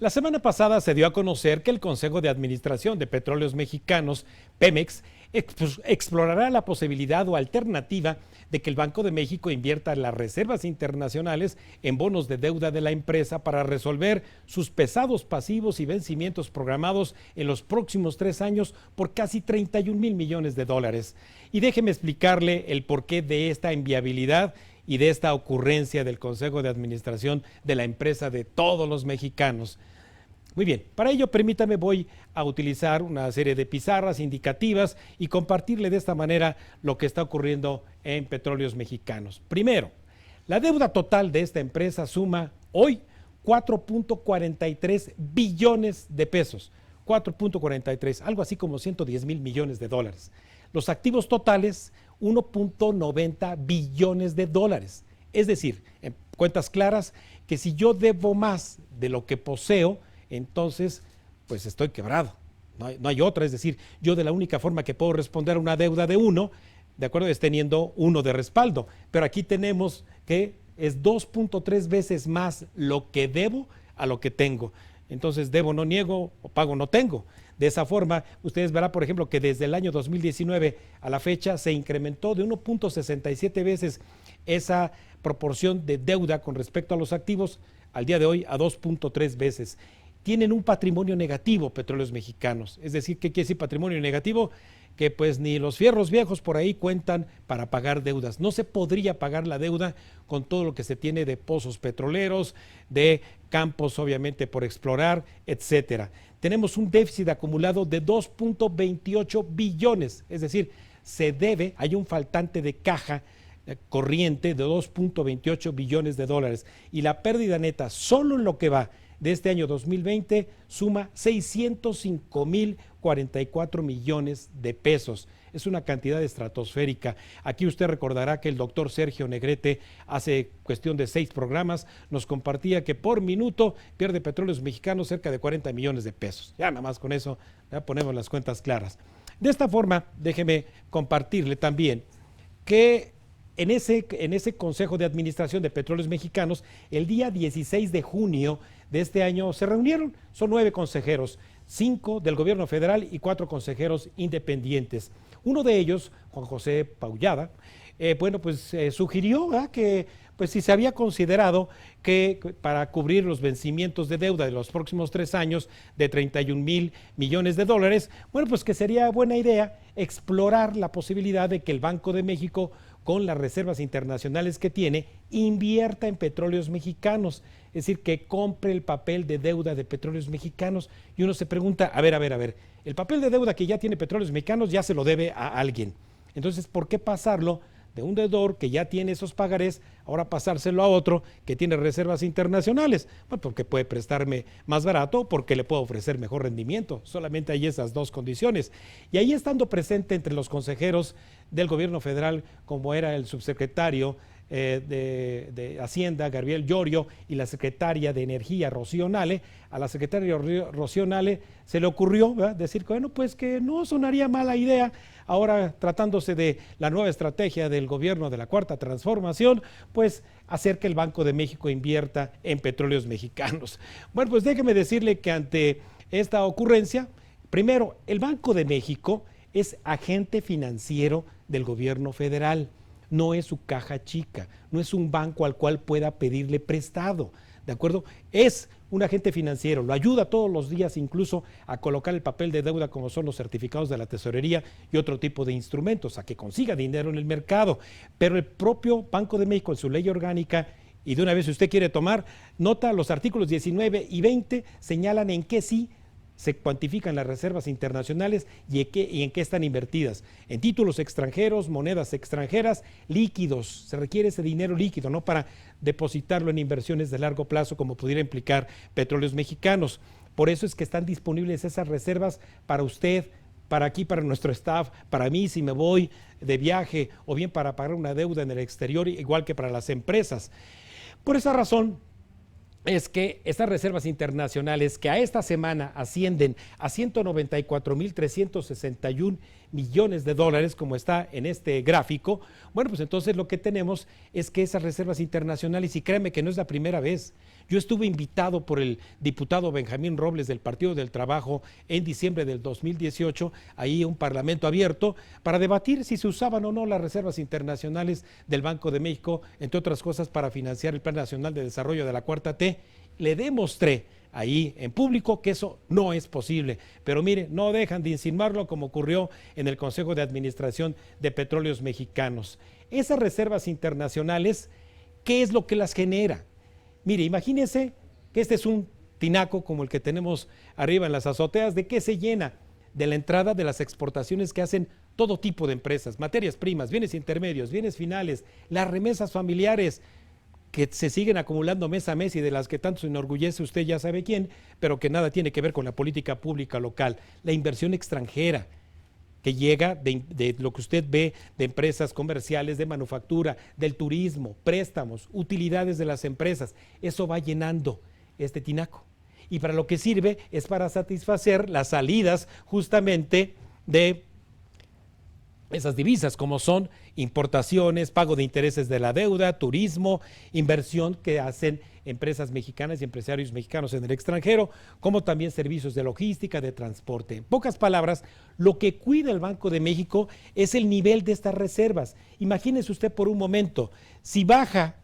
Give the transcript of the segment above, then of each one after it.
La semana pasada se dio a conocer que el Consejo de Administración de Petróleos Mexicanos, Pemex, explorará la posibilidad o alternativa de que el Banco de México invierta las reservas internacionales en bonos de deuda de la empresa para resolver sus pesados pasivos y vencimientos programados en los próximos 3 años por casi 31,000 millones de dólares. Y déjeme explicarle el porqué de esta inviabilidad y de esta ocurrencia del Consejo de Administración de la empresa de todos los mexicanos. Muy bien, para ello permítame, voy a utilizar una serie de pizarras indicativas y compartirle de esta manera lo que está ocurriendo en Petróleos Mexicanos. Primero, la deuda total de esta empresa suma hoy 4.43 billones de pesos, 4.43, algo así como 110,000 millones de dólares. Los activos totales, 1.90 billones de dólares. Es decir, en cuentas claras, que si yo debo más de lo que poseo, entonces pues estoy quebrado. No hay otra, es decir, yo de la única forma que puedo responder a una deuda de uno, de acuerdo, es teniendo uno de respaldo. Pero aquí tenemos que es 2.3 veces más lo que debo a lo que tengo. Entonces, debo no niego o pago no tengo. De esa forma, ustedes verán, por ejemplo, que desde el año 2019 a la fecha se incrementó de 1.67 veces esa proporción de deuda con respecto a los activos, al día de hoy a 2.3 veces. Tienen un patrimonio negativo Petróleos Mexicanos. Es decir, ¿qué quiere decir patrimonio negativo? Que pues ni los fierros viejos por ahí cuentan para pagar deudas. No se podría pagar la deuda con todo lo que se tiene de pozos petroleros, de campos obviamente por explorar, etcétera. Tenemos un déficit acumulado de 2.28 billones, es decir, se debe, hay un faltante de caja corriente de 2.28 billones de dólares y la pérdida neta solo en lo que va de este año 2020 suma 605,044 millones de pesos. Es una cantidad estratosférica. Aquí usted recordará que el doctor Sergio Negrete hace cuestión de 6 programas nos compartía que por minuto pierde Petróleos Mexicanos cerca de 40 millones de pesos. Ya nada más con eso ya ponemos las cuentas claras. De esta forma, déjeme compartirle también que en ese Consejo de Administración de Petróleos Mexicanos, el día 16 de junio de este año se reunieron, son 9 consejeros, 5 del gobierno federal y 4 consejeros independientes. Uno de ellos, Juan José Paullada, sugirió que pues si se había considerado que para cubrir los vencimientos de deuda de los próximos 3 años de 31,000 millones de dólares, bueno, pues que sería buena idea explorar la posibilidad de que el Banco de México, con las reservas internacionales que tiene, invierta en Petróleos Mexicanos, es decir, que compre el papel de deuda de Petróleos Mexicanos. Y uno se pregunta, a ver, el papel de deuda que ya tiene Petróleos Mexicanos ya se lo debe a alguien. Entonces, ¿por qué pasarlo de un deudor que ya tiene esos pagarés, ahora pasárselo a otro que tiene reservas internacionales? Bueno, porque puede prestarme más barato o porque le puedo ofrecer mejor rendimiento. Solamente hay esas dos condiciones. Y ahí, estando presente entre los consejeros del gobierno federal, como era el subsecretario de Hacienda, Gabriel Llorio, y la secretaria de Energía, Rocío Nale, a la secretaria Rocío Nale se le ocurrió, ¿verdad?, decir que, bueno, pues que no sonaría mala idea, ahora tratándose de la nueva estrategia del gobierno de la Cuarta Transformación, pues hacer que el Banco de México invierta en Petróleos Mexicanos. Bueno, pues déjeme decirle que ante esta ocurrencia, primero, el Banco de México es agente financiero del gobierno federal. No es su caja chica, no es un banco al cual pueda pedirle prestado, ¿de acuerdo? Es un agente financiero, lo ayuda todos los días incluso a colocar el papel de deuda como son los certificados de la tesorería y otro tipo de instrumentos, a que consiga dinero en el mercado. Pero el propio Banco de México en su ley orgánica, y de una vez si usted quiere tomar nota, los artículos 19 y 20 señalan en qué sí se cuantifican las reservas internacionales y en qué están invertidas. En títulos extranjeros, monedas extranjeras, líquidos. Se requiere ese dinero líquido, no para depositarlo en inversiones de largo plazo como pudiera implicar Petróleos Mexicanos. Por eso es que están disponibles esas reservas para usted, para aquí, para nuestro staff, para mí si me voy de viaje, o bien para pagar una deuda en el exterior, igual que para las empresas. Por esa razón es que estas reservas internacionales, que a esta semana ascienden a 194,361 millones de dólares, como está en este gráfico, bueno, pues entonces lo que tenemos es que esas reservas internacionales, y créanme que no es la primera vez, Yo estuve invitado por el diputado Benjamín Robles del Partido del Trabajo en diciembre del 2018, ahí un parlamento abierto, para debatir si se usaban o no las reservas internacionales del Banco de México, entre otras cosas, para financiar el Plan Nacional de Desarrollo de la Cuarta T. Le demostré ahí en público que eso no es posible, pero mire, no dejan de insinuarlo como ocurrió en el Consejo de Administración de Petróleos Mexicanos. Esas reservas internacionales, ¿qué es lo que las genera? Mire, imagínense que este es un tinaco como el que tenemos arriba en las azoteas. ¿De qué se llena? De la entrada de las exportaciones que hacen todo tipo de empresas, materias primas, bienes intermedios, bienes finales, las remesas familiares, que se siguen acumulando mes a mes y de las que tanto se enorgullece usted ya sabe quién, pero que nada tiene que ver con la política pública local. La inversión extranjera que llega de lo que usted ve de empresas comerciales, de manufactura, del turismo, préstamos, utilidades de las empresas, eso va llenando este tinaco. Y para lo que sirve es para satisfacer las salidas justamente de esas divisas, como son importaciones, pago de intereses de la deuda, turismo, inversión que hacen empresas mexicanas y empresarios mexicanos en el extranjero, como también servicios de logística, de transporte. En pocas palabras, lo que cuida el Banco de México es el nivel de estas reservas. Imagínese usted por un momento, si baja,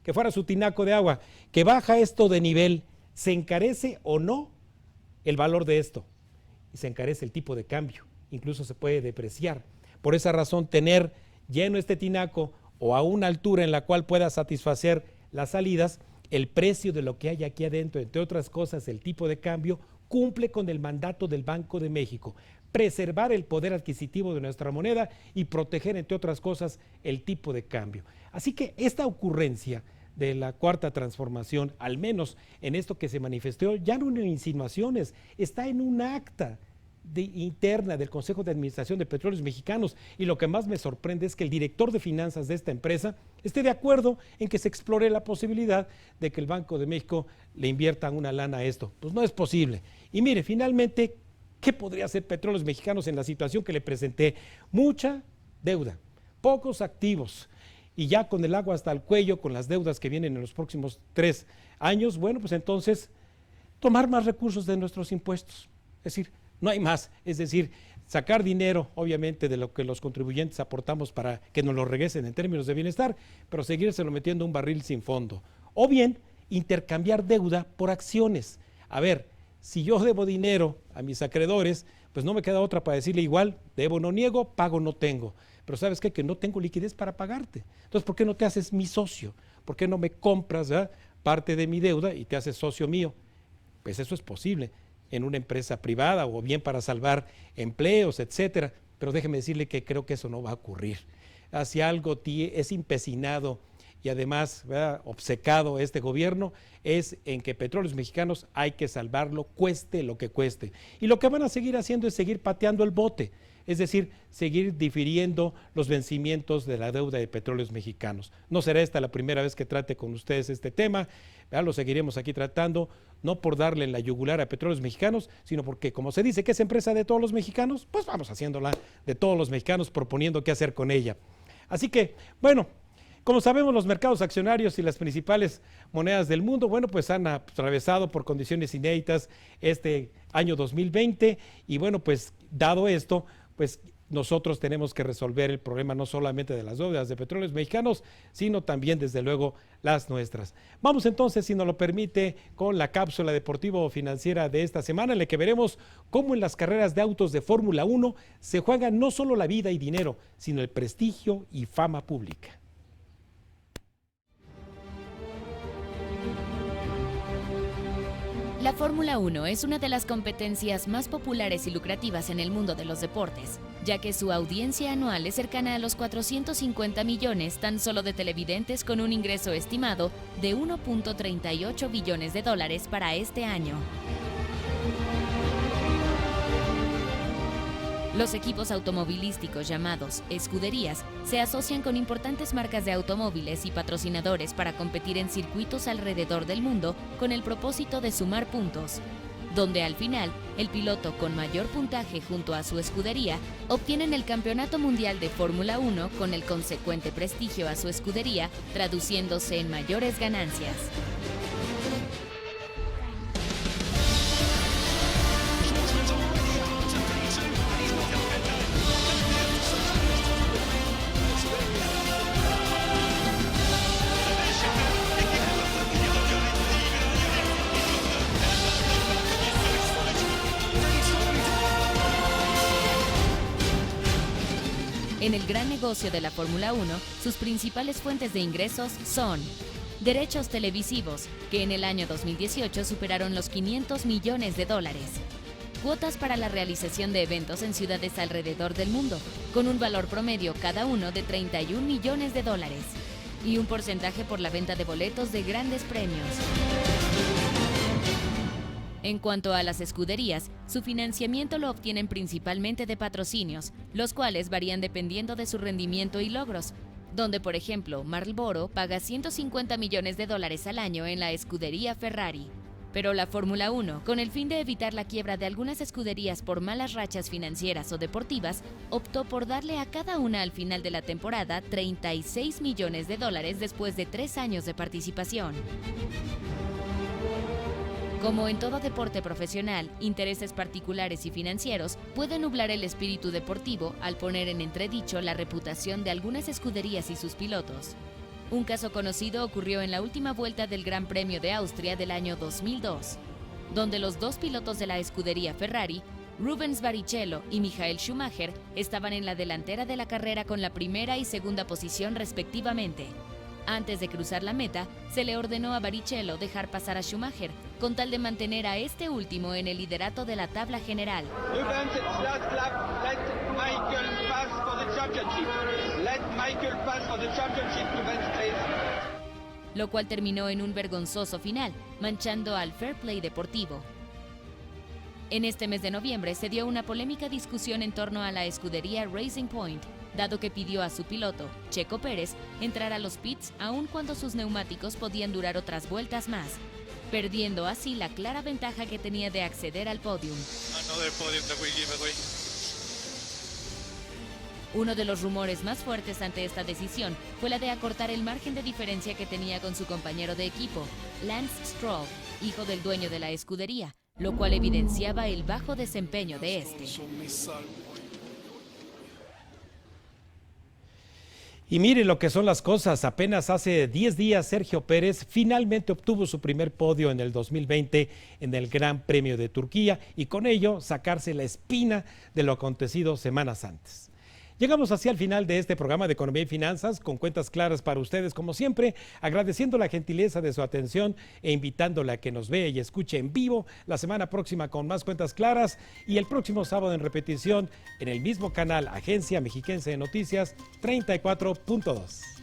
que fuera su tinaco de agua, que baja esto de nivel, ¿se encarece o no el valor de esto? Y se encarece el tipo de cambio, incluso se puede depreciar. Por esa razón, tener lleno este tinaco o a una altura en la cual pueda satisfacer las salidas, el precio de lo que hay aquí adentro, entre otras cosas, el tipo de cambio, cumple con el mandato del Banco de México: preservar el poder adquisitivo de nuestra moneda y proteger, entre otras cosas, el tipo de cambio. Así que esta ocurrencia de la Cuarta Transformación, al menos en esto que se manifestó, ya no en insinuaciones, está en un acta interna del Consejo de Administración de Petróleos Mexicanos, y lo que más me sorprende es que el director de finanzas de esta empresa esté de acuerdo en que se explore la posibilidad de que el Banco de México le invierta una lana a esto. Pues no es posible. Y mire, finalmente, ¿qué podría hacer Petróleos Mexicanos en la situación que le presenté? Mucha deuda, pocos activos, y ya con el agua hasta el cuello, con las deudas que vienen en los próximos 3 años, bueno, pues entonces tomar más recursos de nuestros impuestos. Es decir, no hay más, es decir, sacar dinero, obviamente, de lo que los contribuyentes aportamos para que nos lo regresen en términos de bienestar, pero seguírselo metiendo un barril sin fondo. O bien, intercambiar deuda por acciones. A ver, si yo debo dinero a mis acreedores, pues no me queda otra para decirle igual, debo no niego, pago no tengo. Pero ¿sabes qué? Que no tengo liquidez para pagarte. Entonces, ¿por qué no te haces mi socio? ¿Por qué no me compras parte de mi deuda y te haces socio mío? Pues eso es posible en una empresa privada, o bien para salvar empleos, etcétera, pero déjeme decirle que creo que eso no va a ocurrir. Hacia algo es empecinado y además obcecado este gobierno, es en que Petróleos Mexicanos hay que salvarlo, cueste lo que cueste. Y lo que van a seguir haciendo es seguir pateando el bote, es decir, seguir difiriendo los vencimientos de la deuda de Petróleos Mexicanos. No será esta la primera vez que trate con ustedes este tema, lo seguiremos aquí tratando, no por darle en la yugular a Petróleos Mexicanos, sino porque, como se dice que es empresa de todos los mexicanos, pues vamos haciéndola de todos los mexicanos, proponiendo qué hacer con ella. Así que, bueno, como sabemos, los mercados accionarios y las principales monedas del mundo, bueno, pues han atravesado por condiciones inéditas este año 2020, y bueno, pues dado esto, pues nosotros tenemos que resolver el problema no solamente de las deudas de Petróleos Mexicanos, sino también, desde luego, las nuestras. Vamos entonces, si nos lo permite, con la cápsula deportivo-financiera de esta semana, en la que veremos cómo en las carreras de autos de Fórmula 1 se juega no solo la vida y dinero, sino el prestigio y fama pública. La Fórmula 1 es una de las competencias más populares y lucrativas en el mundo de los deportes, ya que su audiencia anual es cercana a los 450 millones tan solo de televidentes, con un ingreso estimado de 1.38 billones de dólares para este año. Los equipos automovilísticos llamados escuderías se asocian con importantes marcas de automóviles y patrocinadores para competir en circuitos alrededor del mundo con el propósito de sumar puntos, donde al final el piloto con mayor puntaje junto a su escudería obtienen el Campeonato Mundial de Fórmula 1, con el consecuente prestigio a su escudería, traduciéndose en mayores ganancias. En el gran negocio de la Fórmula 1, sus principales fuentes de ingresos son derechos televisivos, que en el año 2018 superaron los $500 millones, cuotas para la realización de eventos en ciudades alrededor del mundo, con un valor promedio cada uno de $31 millones, y un porcentaje por la venta de boletos de grandes premios. En cuanto a las escuderías, su financiamiento lo obtienen principalmente de patrocinios, los cuales varían dependiendo de su rendimiento y logros, donde por ejemplo Marlboro paga $150 millones al año en la escudería Ferrari. Pero la Fórmula 1, con el fin de evitar la quiebra de algunas escuderías por malas rachas financieras o deportivas, optó por darle a cada una al final de la temporada $36 millones después de 3 años de participación. Como en todo deporte profesional, intereses particulares y financieros pueden nublar el espíritu deportivo al poner en entredicho la reputación de algunas escuderías y sus pilotos. Un caso conocido ocurrió en la última vuelta del Gran Premio de Austria del año 2002, donde los 2 pilotos de la escudería Ferrari, Rubens Barrichello y Michael Schumacher, estaban en la delantera de la carrera con la primera y segunda posición respectivamente. Antes de cruzar la meta, se le ordenó a Barrichello dejar pasar a Schumacher, con tal de mantener a este último en el liderato de la tabla general. Lo cual terminó en un vergonzoso final, manchando al fair play deportivo. En este mes de noviembre se dio una polémica discusión en torno a la escudería Racing Point, dado que pidió a su piloto, Checo Pérez, entrar a los pits aun cuando sus neumáticos podían durar otras vueltas más, perdiendo así la clara ventaja que tenía de acceder al podium. Uno de los rumores más fuertes ante esta decisión fue la de acortar el margen de diferencia que tenía con su compañero de equipo, Lance Stroll, hijo del dueño de la escudería, lo cual evidenciaba el bajo desempeño de este. Y mire lo que son las cosas, apenas hace 10 días Sergio Pérez finalmente obtuvo su primer podio en el 2020 en el Gran Premio de Turquía y con ello sacarse la espina de lo acontecido semanas antes. Llegamos así al final de este programa de Economía y Finanzas, con cuentas claras para ustedes como siempre, agradeciendo la gentileza de su atención e invitándole a que nos vea y escuche en vivo la semana próxima con más cuentas claras y el próximo sábado en repetición en el mismo canal Agencia Mexiquense de Noticias 34.2.